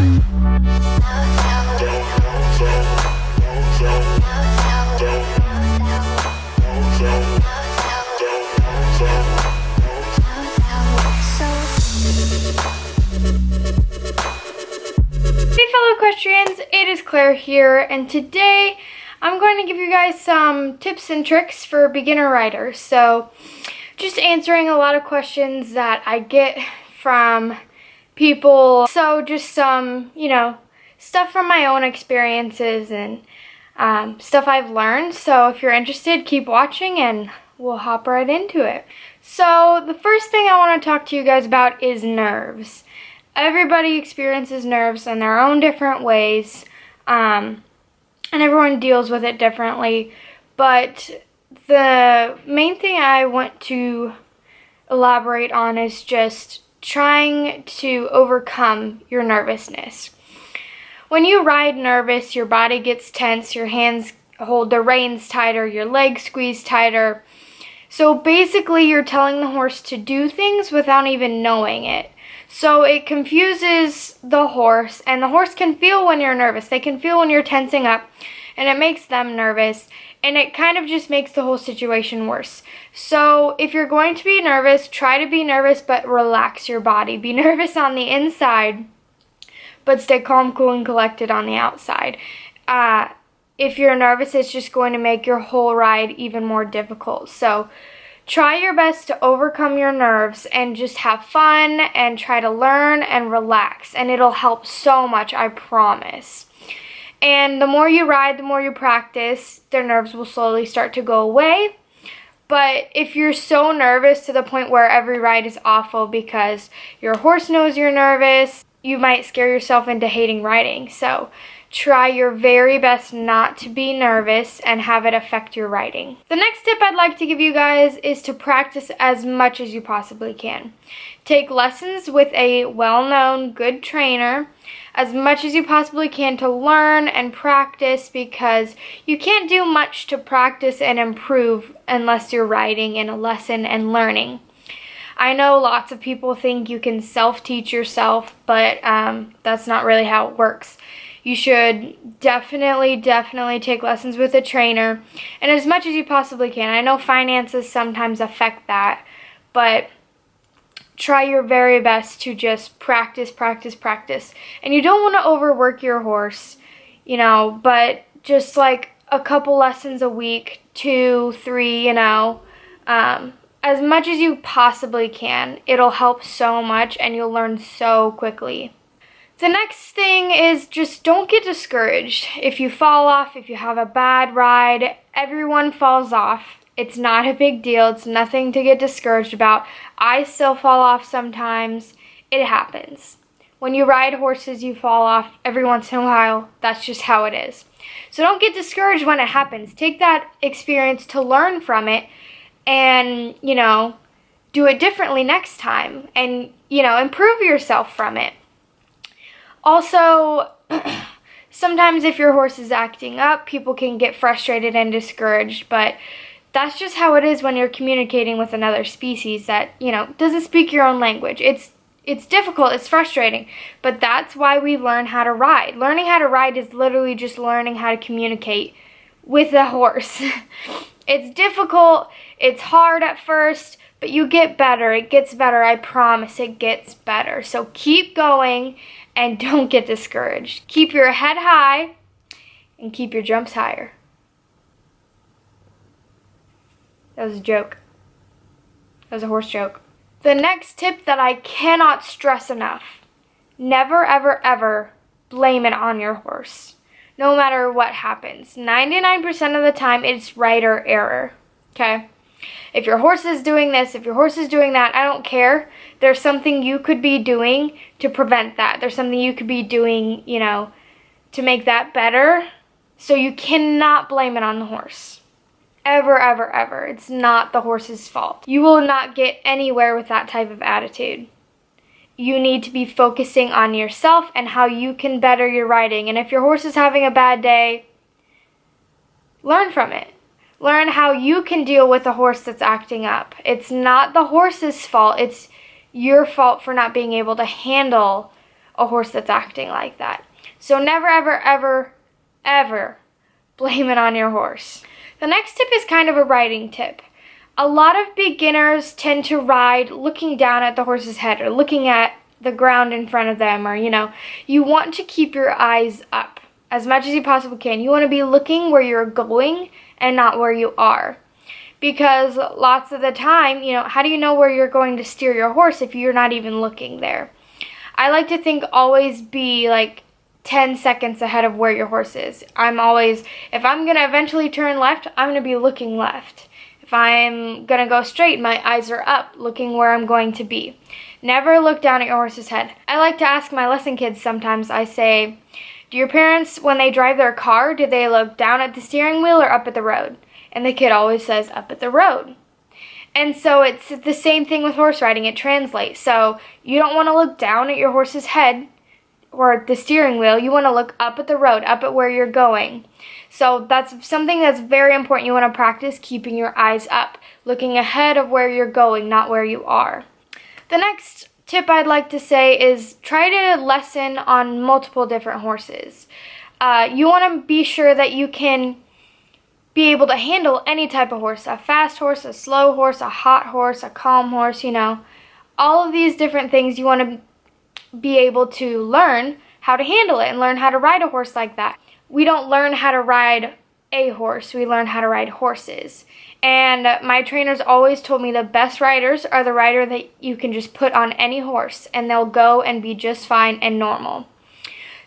Hey fellow equestrians, it is Claire here, and today I'm going to give you guys some tips and tricks for beginner riders. So just answering a lot of questions that I get from people. So just some, stuff from my own experiences and stuff I've learned. So if you're interested, keep watching and we'll hop right into it. So the first thing I want to talk to you guys about is nerves. Everybody experiences nerves in their own different ways, and everyone deals with it differently. But the main thing I want to elaborate on is just trying to overcome your nervousness. When you ride nervous, your body gets tense, your hands hold the reins tighter, your legs squeeze tighter. So basically you're telling the horse to do things without even knowing it. So it confuses the horse, and the horse can feel when you're nervous. They can feel when you're tensing up, and it makes them nervous, and it kind of just makes the whole situation worse. So if you're going to be nervous, try to be nervous, but relax your body. Be nervous on the inside, but stay calm, cool, and collected on the outside. If you're nervous, it's just going to make your whole ride even more difficult. So try your best to overcome your nerves and just have fun and try to learn and relax. And it'll help so much, I promise. And the more you ride, the more you practice, their nerves will slowly start to go away. But if you're so nervous to the point where every ride is awful because your horse knows you're nervous, you might scare yourself into hating riding. So try your very best not to be nervous and have it affect your riding. The next tip I'd like to give you guys is to practice as much as you possibly can. Take lessons with a well-known, good trainer as much as you possibly can to learn and practice, because you can't do much to practice and improve unless you're riding in a lesson and learning. I know lots of people think you can self-teach yourself, but that's not really how it works. You should definitely take lessons with a trainer, and as much as you possibly can. I know finances sometimes affect that, but try your very best to just practice. And you don't want to overwork your horse, but just like a couple lessons a week, 2, 3, as much as you possibly can. It'll help so much and you'll learn so quickly. The next thing is just don't get discouraged. If you fall off, if you have a bad ride, everyone falls off. It's not a big deal. It's nothing to get discouraged about. I still fall off sometimes. It happens. When you ride horses, you fall off every once in a while. That's just how it is. So don't get discouraged when it happens. Take that experience to learn from it and, do it differently next time and, improve yourself from it. Also, sometimes if your horse is acting up, people can get frustrated and discouraged, but that's just how it is when you're communicating with another species that, doesn't speak your own language. It's difficult, it's frustrating, but that's why we learn how to ride. Learning how to ride is literally just learning how to communicate with a horse. It's difficult, it's hard at first, but you get better. It gets better, I promise it gets better. So keep going and don't get discouraged. Keep your head high and keep your jumps higher. That was a joke. That was a horse joke. The next tip that I cannot stress enough: never, ever, ever blame it on your horse. No matter what happens. 99% of the time, it's rider error. Okay? If your horse is doing this, if your horse is doing that, I don't care. There's something you could be doing to prevent that. There's something you could be doing, to make that better. So you cannot blame it on the horse. Ever, ever, ever. It's not the horse's fault. You will not get anywhere with that type of attitude. You need to be focusing on yourself and how you can better your riding. And if your horse is having a bad day, learn from it. Learn how you can deal with a horse that's acting up. It's not the horse's fault. It's your fault for not being able to handle a horse that's acting like that. So never, ever, ever, ever blame it on your horse. The next tip is kind of a riding tip. A lot of beginners tend to ride looking down at the horse's head or looking at the ground in front of them, or you want to keep your eyes up as much as you possibly can. You want to be looking where you're going and not where you are. Because lots of the time, how do you know where you're going to steer your horse if you're not even looking there? I like to think always be like 10 seconds ahead of where your horse is. If I'm going to eventually turn left, I'm going to be looking left. If I'm going to go straight, my eyes are up, looking where I'm going to be. Never look down at your horse's head. I like to ask my lesson kids sometimes, I say, do your parents, when they drive their car, do they look down at the steering wheel or up at the road? And the kid always says, up at the road. And so it's the same thing with horse riding. It translates. So you don't want to look down at your horse's head or the steering wheel. You want to look up at the road, up at where you're going. So that's something that's very important. You want to practice keeping your eyes up, looking ahead of where you're going, not where you are. The next tip I'd like to say is try to lesson on multiple different horses. You want to be sure that you can be able to handle any type of horse, a fast horse, a slow horse, a hot horse, a calm horse, all of these different things. You want to be able to learn how to handle it and learn how to ride a horse like that. We don't learn how to ride a horse, we learn how to ride horses. And my trainers always told me the best riders are the rider that you can just put on any horse and they'll go and be just fine and normal.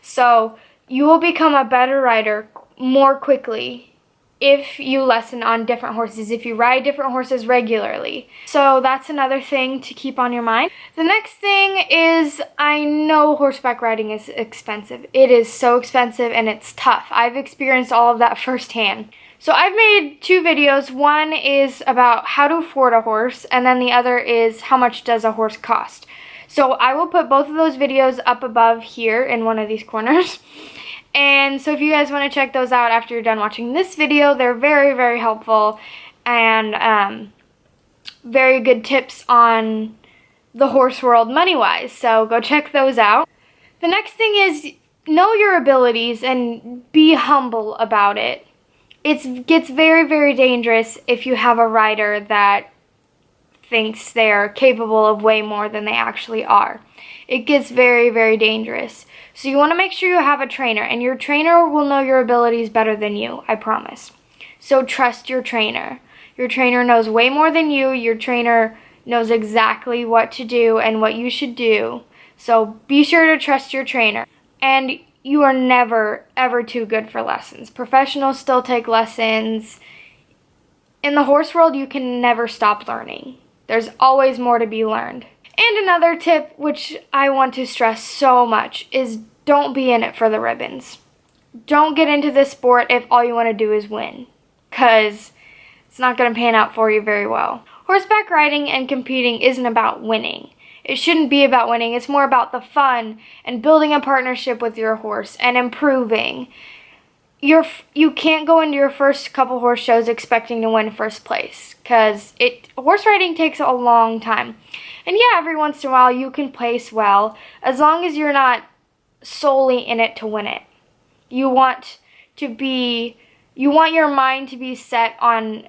So you will become a better rider more quickly if you lesson on different horses, if you ride different horses regularly. So that's another thing to keep on your mind. The next thing is, I know horseback riding is expensive. It is so expensive and it's tough. I've experienced all of that firsthand. So I've made 2 videos. One is about how to afford a horse, and then the other is how much does a horse cost. So I will put both of those videos up above here in one of these corners. And so if you guys want to check those out after you're done watching this video, they're very, very helpful and very good tips on the horse world money-wise. So go check those out. The next thing is know your abilities and be humble about it. It gets very, very dangerous if you have a rider that thinks they're capable of way more than they actually are. It gets very, very dangerous. So you want to make sure you have a trainer, and your trainer will know your abilities better than you, I promise. So trust your trainer. Your trainer knows way more than you. Your trainer knows exactly what to do and what you should do. So be sure to trust your trainer. And you are never, ever too good for lessons. Professionals still take lessons. In the horse world, you can never stop learning. There's always more to be learned. And another tip, which I want to stress so much, is don't be in it for the ribbons. Don't get into this sport if all you want to do is win, because it's not going to pan out for you very well. Horseback riding and competing isn't about winning. It shouldn't be about winning. It's more about the fun and building a partnership with your horse and improving. You can't go into your first couple horse shows expecting to win first place, because horse riding takes a long time. And yeah, every once in a while you can place well, as long as you're not solely in it to win it. You want your mind to be set on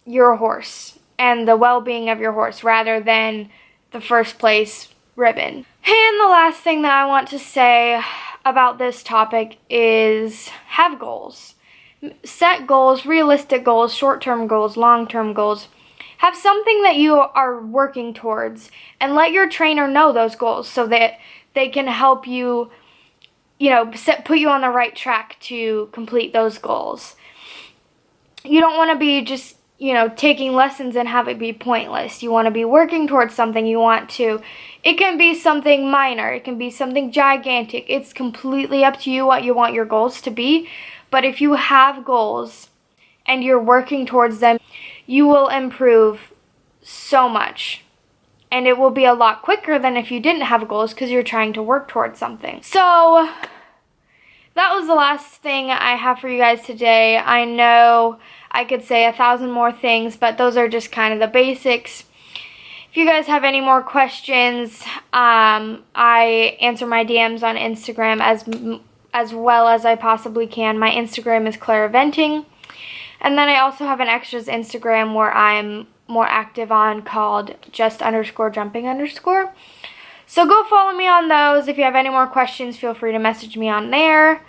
your horse and the well-being of your horse rather than the first place ribbon. And the last thing that I want to say about this topic is have goals. Set goals, realistic goals, short-term goals, long-term goals. Have something that you are working towards, and let your trainer know those goals so that they can help you, put you on the right track to complete those goals. You don't want to be just, taking lessons and have it be pointless. You want to be working towards something. It can be something minor. It can be something gigantic. It's completely up to you what you want your goals to be. But if you have goals and you're working towards them, you will improve so much. And it will be a lot quicker than if you didn't have goals because you're trying to work towards something. So that was the last thing I have for you guys today. I know I could say 1,000 more things, but those are just kind of the basics. If if you guys have any more questions, I answer my DMs on Instagram as well as I possibly can. My Instagram is Clara Venting. And then I also have an extras Instagram where I'm more active on called just_jumping_. So go follow me on those. If you have any more questions, feel free to message me on there.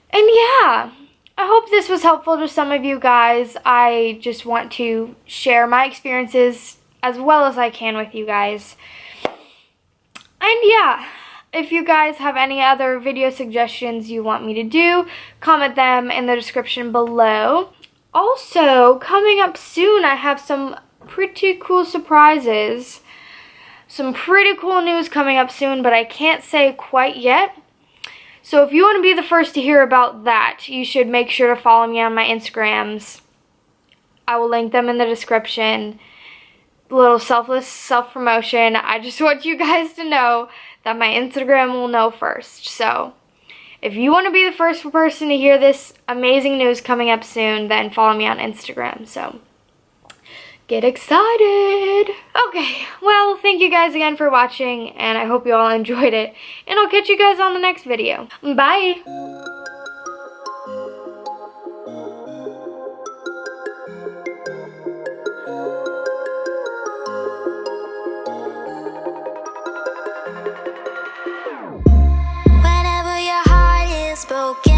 And yeah, I hope this was helpful to some of you guys. I just want to share my experiences as well as I can with you guys. And yeah, if you guys have any other video suggestions you want me to do, comment them in the description below. Also, coming up soon, I have some pretty cool surprises. Some pretty cool news coming up soon, but I can't say quite yet. So if you want to be the first to hear about that, you should make sure to follow me on my Instagrams. I will link them in the description. Little selfless self-promotion. I just want you guys to know that my Instagram will know first. So if you want to be the first person to hear this amazing news coming up soon, then follow me on Instagram. So get excited. Okay, well, thank you guys again for watching, and I hope you all enjoyed it. And I'll catch you guys on the next video. Bye. Whenever your heart is broken